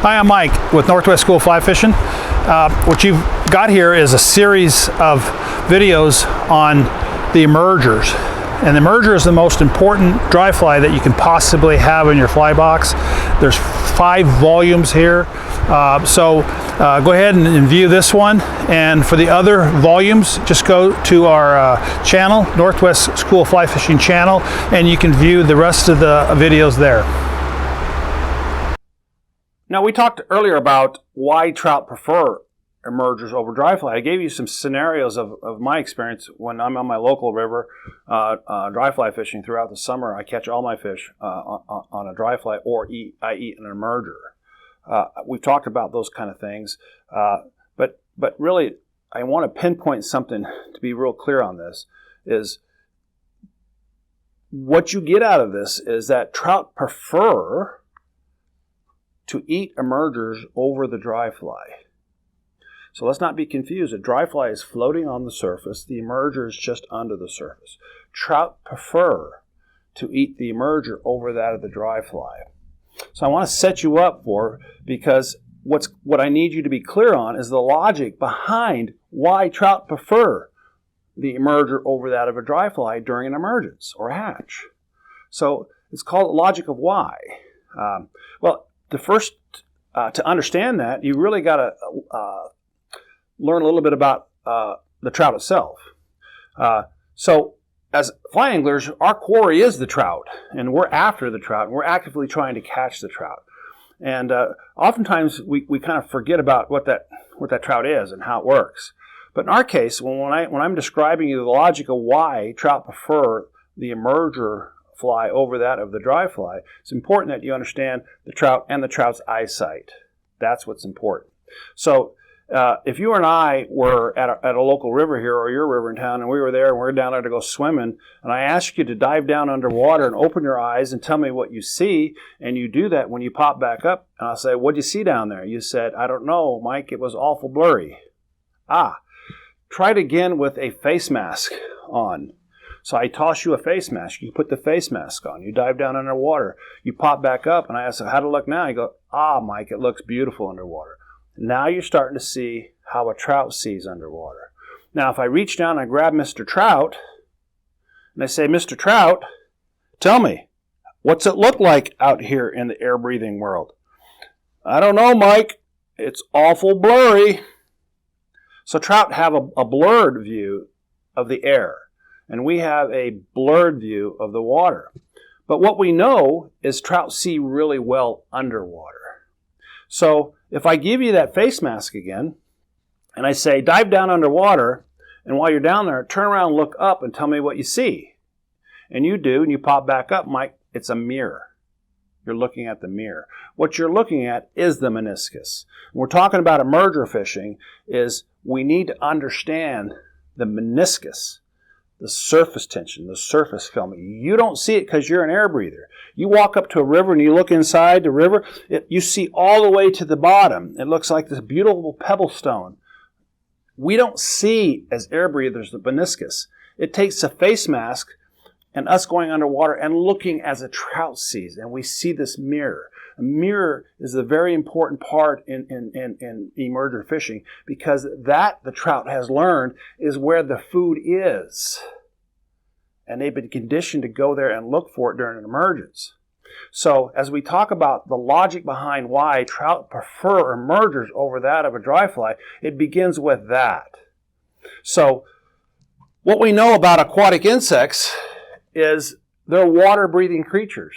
Hi, I'm Mike with Northwest School of Fly Fishing. What you've got here is a series of videos on the emergers. And the emerger is the most important dry fly that you can possibly have in your fly box. There's 5 volumes here. So go ahead and view this one. And for the other volumes, just go to our channel, Northwest School of Fly Fishing channel, and you can view the rest of the videos there. Now, we talked earlier about why trout prefer emergers over dry fly. I gave you some scenarios of my experience when I'm on my local river dry fly fishing throughout the summer. I catch all my fish on a dry fly, or I eat an emerger. We've talked about those kind of things, but really I want to pinpoint something to be real clear on this. Is what you get out of this is that trout prefer to eat emergers over the dry fly. So let's not be confused. A dry fly is floating on the surface. The emerger is just under the surface. Trout prefer to eat the emerger over that of the dry fly. So I want to set you up because what I need you to be clear on is the logic behind why trout prefer the emerger over that of a dry fly during an emergence or hatch. So it's called logic of why. To understand that, you really got to learn a little bit about the trout itself. So as fly anglers, our quarry is the trout, and we're after the trout, and we're actively trying to catch the trout. And oftentimes we kind of forget about what that trout is and how it works. But in our case, when I'm describing you the logic of why trout prefer the emerger fly over that of the dry fly, it's important that you understand the trout and the trout's eyesight. That's what's important. So if you and I were at a local river here, or your river in town, and we were there and we're down there to go swimming, and I ask you to dive down underwater and open your eyes and tell me what you see, and you do that when you pop back up, and I'll say, "What'd you see down there?" You said, "I don't know, Mike, it was awful blurry." Try it again with a face mask on. So I toss you a face mask. You put the face mask on. You dive down underwater. You pop back up, and I ask, "How'd it look now?" You go, "Mike, it looks beautiful underwater." Now you're starting to see how a trout sees underwater. Now, if I reach down and I grab Mr. Trout, and I say, "Mr. Trout, tell me, what's it look like out here in the air-breathing world?" "I don't know, Mike. It's awful blurry." So trout have a blurred view of the air, and we have a blurred view of the water. But what we know is trout see really well underwater. So if I give you that face mask again, and I say, "Dive down underwater," and while you're down there, turn around, look up, and tell me what you see. And you do, and you pop back up, Mike, it's a mirror. You're looking at the mirror. What you're looking at is the meniscus. When we're talking about emerger fishing, is we need to understand the meniscus, the surface tension, the surface film. You don't see it because you're an air breather. You walk up to a river and you look inside the river, you see all the way to the bottom. It looks like this beautiful pebble stone. We don't see, as air breathers, the meniscus. It takes a face mask and us going underwater and looking as a trout sees, and we see this mirror. A mirror is a very important part in emerger fishing, because that, the trout has learned, is where the food is. And they've been conditioned to go there and look for it during an emergence. So as we talk about the logic behind why trout prefer emergers over that of a dry fly, it begins with that. So what we know about aquatic insects is they're water-breathing creatures.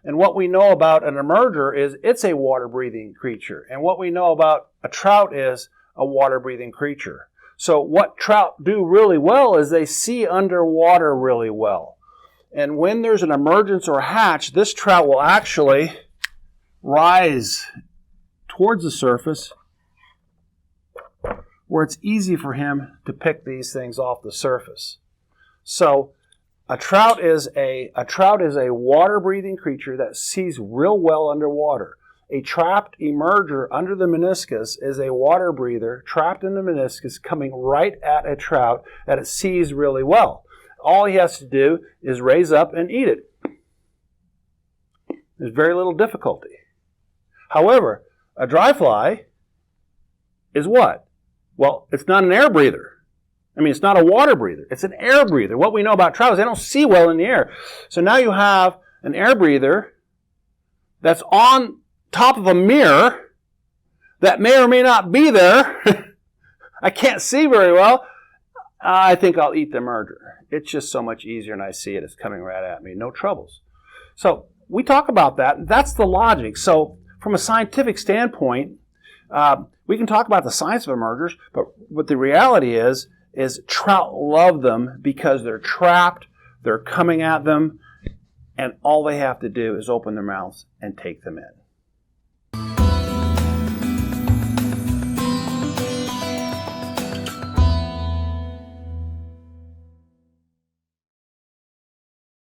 And what we know about an emerger is it's a water-breathing creature. And what we know about a trout is a water-breathing creature. So what trout do really well is they see underwater really well. And when there's an emergence or hatch, this trout will actually rise towards the surface where it's easy for him to pick these things off the surface. So a trout is a water-breathing creature that sees real well underwater. A trapped emerger under the meniscus is a water breather trapped in the meniscus coming right at a trout that it sees really well. All he has to do is raise up and eat it. There's very little difficulty. However, A dry fly is what? Well, it's not an air breather. I mean, it's not a water breather. It's an air breather. What we know about trout is they don't see well in the air. So now you have an air breather that's on top of a mirror that may or may not be there. I can't see very well. I think I'll eat the emerger. It's just so much easier, and I see it. It's coming right at me. No troubles. So we talk about that. That's the logic. So from a scientific standpoint, we can talk about the science of emergers, but what the reality is trout love them because they're trapped, they're coming at them, and all they have to do is open their mouths and take them in.